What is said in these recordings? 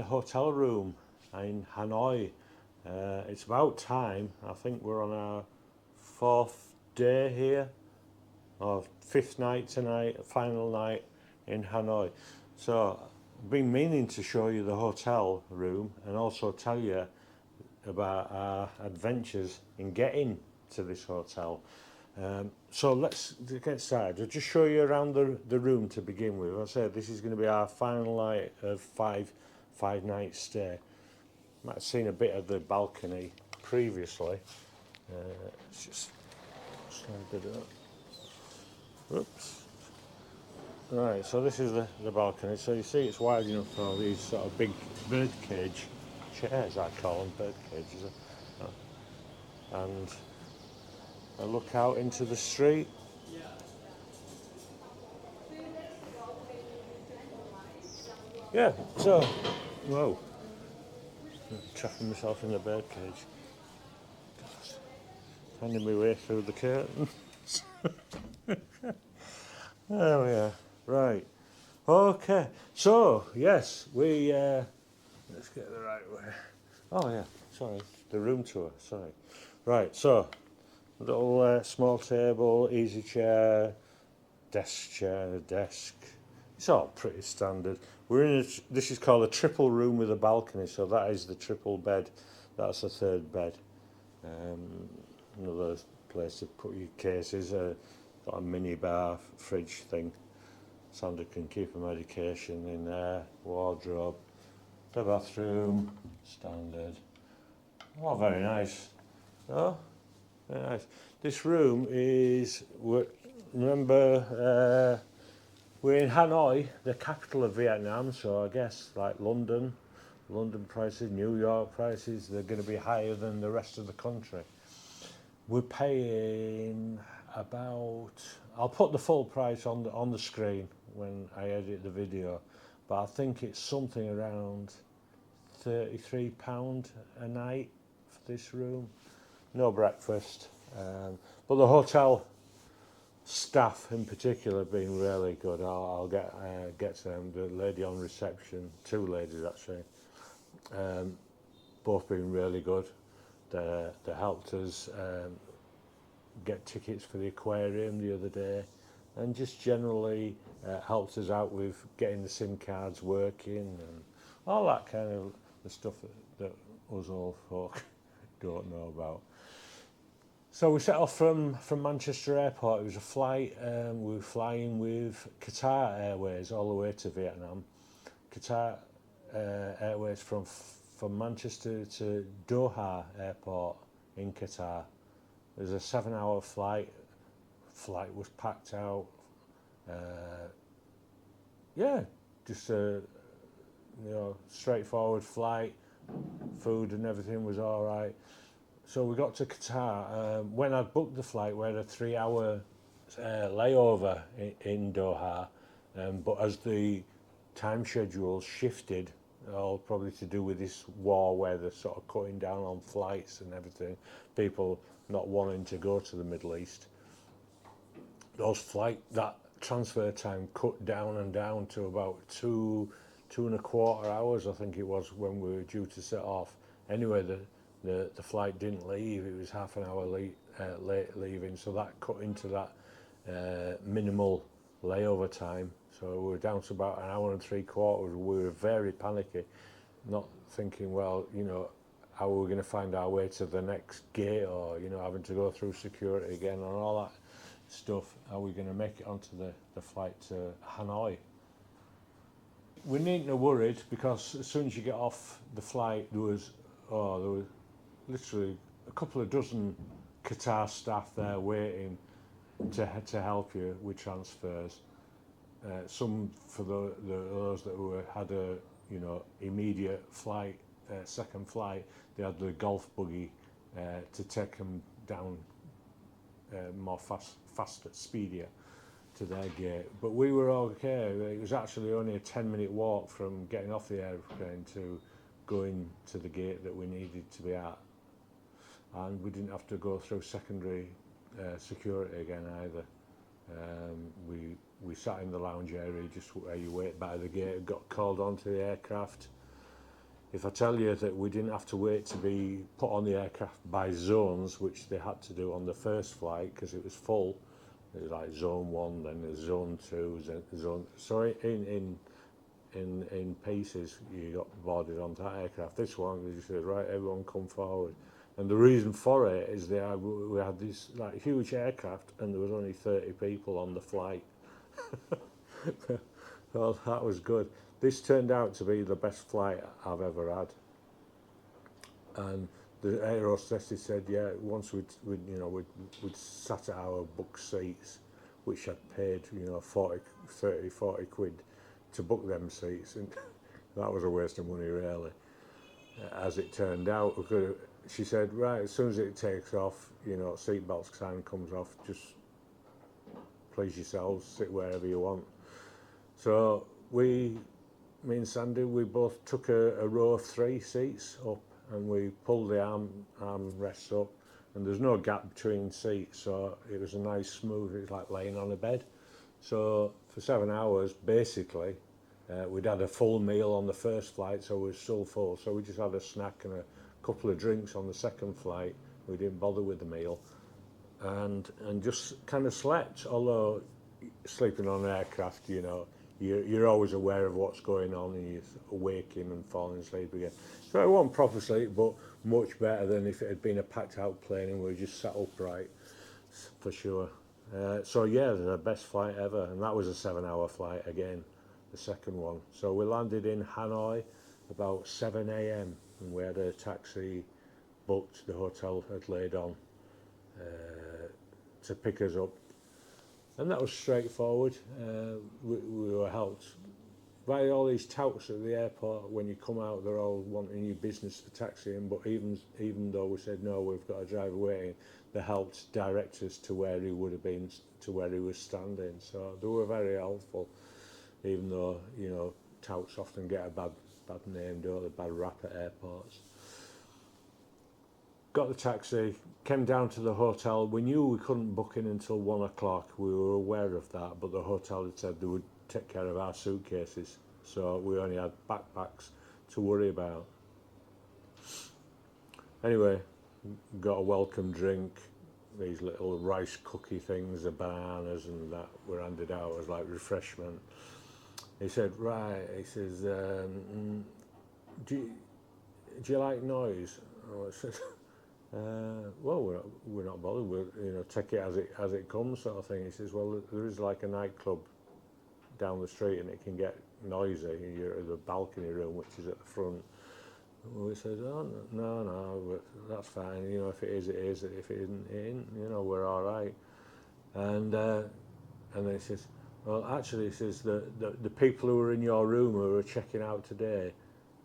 a hotel room in Hanoi. It's about time. I think we're on our fourth day here, or fifth night tonight, final night in Hanoi. So I've been meaning to show you the hotel room and also tell you about our adventures in getting to this hotel. So let's get started. I'll just show you around the room to begin with. As I said, this is going to be our final night of five night stay. Might have seen a bit of the balcony previously. Let's just slide it up. Oops. Right, so this is the balcony. So you see it's wide enough for these sort of big bird cage chairs, I call them, bird cages. And I look out into the street. Yeah, so, whoa, trapping myself in the bird cage. Finding my way through the curtain. There we are. Right. Okay. So, yes, let's get the right way. Oh, yeah, sorry. The room tour, sorry. Right, so, little small table, easy chair, desk. It's all pretty standard. We're in this is called a triple room with a balcony, so that is the triple bed. That's the third bed. Another place to put your cases, got a mini bar, fridge thing. Sandra can keep her medication in there, wardrobe, the bathroom, standard. Oh, very nice. Oh, very nice. This room is, remember, we're in Hanoi, the capital of Vietnam, so I guess like London prices, New York prices, they're going to be higher than the rest of the country. We're paying about, I'll put the full price on the screen when I edit the video, but I think it's something around £33 a night for this room. No breakfast, but the hotel staff in particular have been really good. I'll get to them. The lady on reception, two ladies actually, both been really good. They helped us get tickets for the aquarium the other day, and just generally helped us out with getting the SIM cards working and all that kind of the stuff that us old folk don't know about. So we set off from Manchester Airport. It was a flight. We were flying with Qatar Airways all the way to Vietnam. Qatar Airways from Manchester to Doha Airport in Qatar. It was a 7-hour flight. Flight was packed out. Just a straightforward flight. Food and everything was all right. So we got to Qatar. When I booked the flight, we had a 3-hour layover in Doha, but as the time schedule shifted, all probably to do with this war where they're sort of cutting down on flights and everything, people not wanting to go to the Middle East, that transfer time cut down and down to about 2.25 hours, I think it was, when we were due to set off. Anyway, the flight didn't leave. It was half an hour late leaving, so that cut into that minimal layover time. So we were down to about 1 hour and 3/4. We were very panicky, not thinking, well, how are we going to find our way to the next gate, or having to go through security again and all that stuff. Are we going to make it onto the flight to Hanoi? We needn't have worried, because as soon as you get off the flight, there was literally a couple of dozen Qatar staff there waiting to help you with transfers. Some for those that had a immediate flight, second flight, they had the golf buggy to take them down more faster, speedier to their gate. But we were okay. It was actually only a 10-minute walk from getting off the airplane to going to the gate that we needed to be at, and we didn't have to go through secondary security again either. We sat in the lounge area, just where you wait by the gate, got called onto the aircraft, if I tell you that we didn't have to wait to be put on the aircraft by zones, which they had to do on the first flight because it was full. It was like zone 1, then there's zone 2, zone. So in pieces, you got boarded onto that aircraft. This one, they just said, right, everyone come forward. And the reason for it is we had this like huge aircraft, and there was only 30 people on the flight. Well, that was good. This turned out to be the best flight I've ever had. And the air hostess said, yeah, once we'd sat at our book seats, which I'd paid, 40 quid to book them seats, and that was a waste of money, really. As it turned out, she said, right, as soon as it takes off, seatbelt sign comes off, just please yourselves, sit wherever you want. So me and Sandy, we both took a row of 3 seats up, and we pulled the arm rests up, and there's no gap between seats, so it was a nice smooth, it was like laying on a bed. So for 7 hours, basically, we'd had a full meal on the first flight, so we were still full. So we just had a snack and a couple of drinks on the second flight. We didn't bother with the meal, and just kind of slept. Although sleeping on an aircraft, you're always aware of what's going on, and you're waking and falling asleep again. So it wasn't proper sleep, but much better than if it had been a packed out plane and we just sat upright, for sure. So yeah, the best flight ever, and that was a 7-hour flight again, the second one. So we landed in Hanoi about 7 a.m. and we had a taxi booked. The hotel had laid on to pick us up, and that was straightforward. We were helped by all these touts at the airport. When you come out, they're all wanting your business for taxiing, but even though we said no, we've got a driver waiting, they helped direct us to where he would have been, to where he was standing. So they were very helpful, even though touts often get a bad name, don't they, bad rap at airports. Got the taxi, came down to the hotel. We knew we couldn't book in until 1 o'clock. We were aware of that, but the hotel had said they would take care of our suitcases, so we only had backpacks to worry about. Anyway, got a welcome drink, these little rice cookie things, the bananas and that were handed out as like refreshment. He said, right, he says, do you like noise? Oh, I said, well, we're not bothered. We'll take it as it comes, sort of thing. He says, well, there is like a nightclub down the street, and it can get noisy. You're at the balcony room, which is at the front. And we said, oh no, but that's fine. If it is, it is. If it isn't, it isn't. We're all right. And then he says, well, actually, he says the people who were in your room who were checking out today,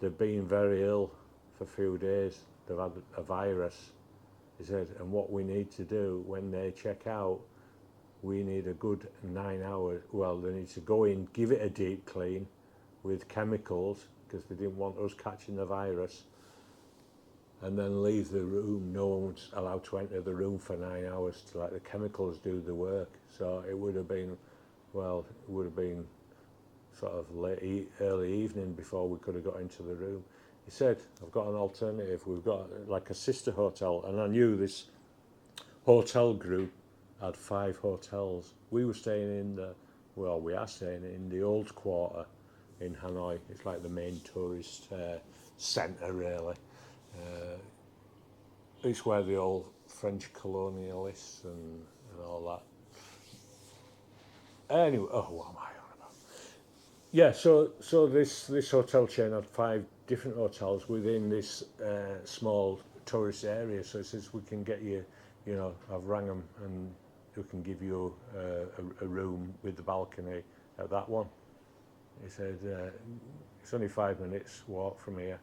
they've been very ill for a few days. They've had a virus. He said, and what we need to do when they check out, we need a good 9 hours. Well, they need to go in, give it a deep clean with chemicals, because they didn't want us catching the virus, and then leave the room. No one's allowed to enter the room for 9 hours to let the chemicals do the work. So it would have been sort of early evening before we could have got into the room. He said, I've got an alternative. We've got like a sister hotel, and I knew this hotel group had 5 hotels. We were staying we are staying in the old quarter in Hanoi. It's like the main tourist centre, really. It's where the old French colonialists and all that. Anyway, what am I on about? Yeah, so this hotel chain had 5 different hotels within this small tourist area. So it says, we can get you, I've rang them, and we can give you a room with the balcony at that one. He said, it's only 5 minutes walk from here.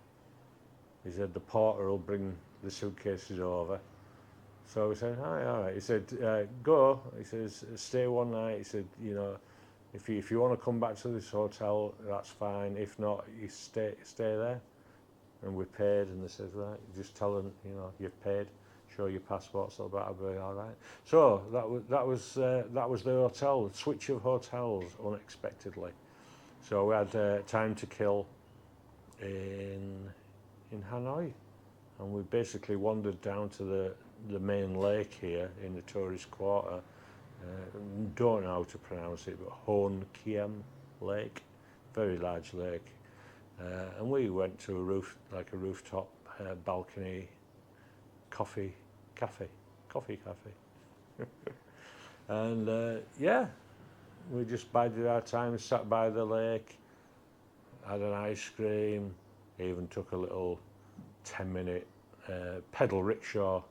He said, the porter will bring the suitcases over. So we said, hi, all right. He said, go. He says, stay one night. He said, if you want to come back to this hotel, that's fine. If not, you stay there. And we paid, and they said, right, just tell them, you've paid. Show your passport, so that'll be all right. So that was the hotel. Switch of hotels unexpectedly. So we had time to kill in in Hanoi, and we basically wandered down to the main lake here in the tourist quarter. Don't know how to pronounce it, but Hon Kiem Lake, very large lake. And we went to a rooftop balcony coffee cafe. And yeah, we just bided our time, sat by the lake, had an ice cream, even took a little 10-minute pedal rickshaw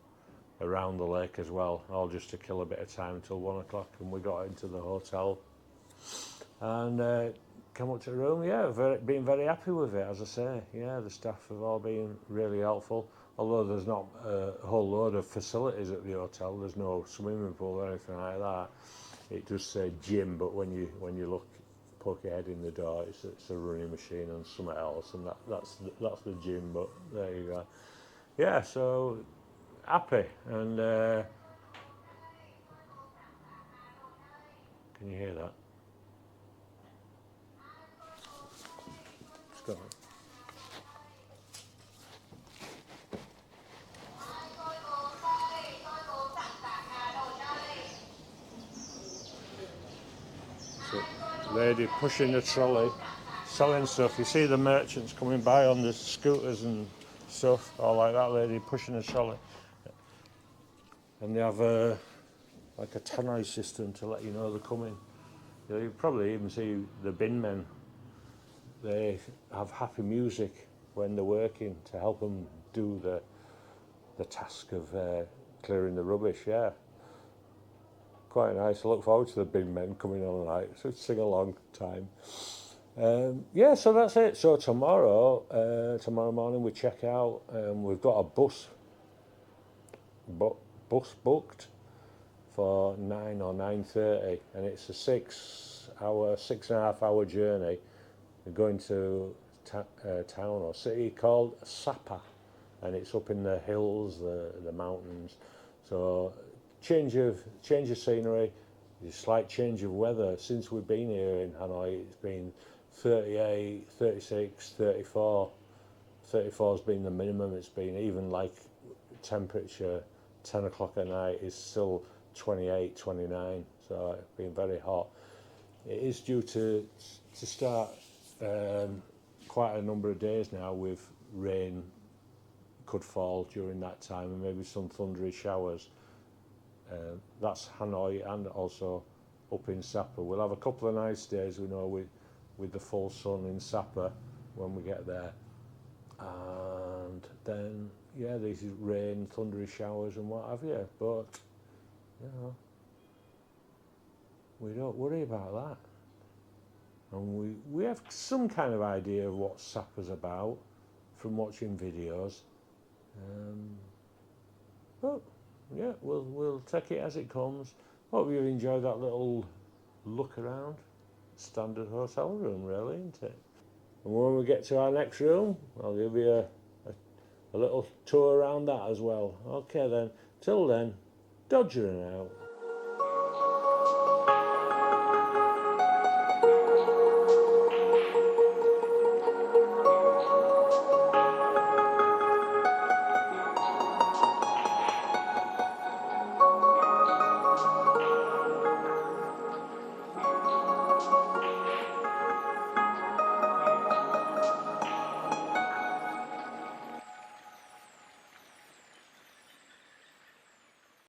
around the lake as well, all just to kill a bit of time until 1 o'clock, and we got into the hotel and come up to the room. Yeah, been very happy with it, as I say. Yeah, the staff have all been really helpful, although there's not a whole load of facilities at the hotel. There's no swimming pool or anything like that. It does say gym, but when you poke your head in the door, it's a running machine and something else, and that's the gym. But there you go. Yeah, so happy. And can you hear that? It's got so, lady pushing the trolley, selling stuff. You see the merchants coming by on the scooters and stuff, all like that lady pushing a trolley. And they have like a tannoy system to let you know they're coming. You probably even see the bin men. They have happy music when they're working to help them do the task of clearing the rubbish. Yeah, quite nice. I look forward to the bin men coming on tonight. So sing along time. Yeah, so that's it. So tomorrow morning we check out. We've got a bus booked for 9 or 9:30, and it's a 6.5 hour journey. We're going to town or city called Sapa, and it's up in the hills, the mountains. So change of scenery, a slight change of weather. Since we've been here in Hanoi, it's been 38, 36, 34. 34 has been the minimum. It's been even like temperature 10 o'clock at night is still 28, 29. So it's been very hot. It is due to start quite a number of days now with rain could fall during that time, and maybe some thundery showers. That's Hanoi, and also up in Sapa. We'll have a couple of nice days, we know, with the full sun in Sapa when we get there. And then, yeah, there's rain, thundery showers and what have you. But, you know, we don't worry about that. And we have some kind of idea of what Sapa's about from watching videos. But yeah, we'll take it as it comes. Hope you've enjoyed that little look around. Standard hotel room, really, isn't it? And when we get to our next room, I'll give you a little tour around that as well. Okay then, till then, Dodgering out.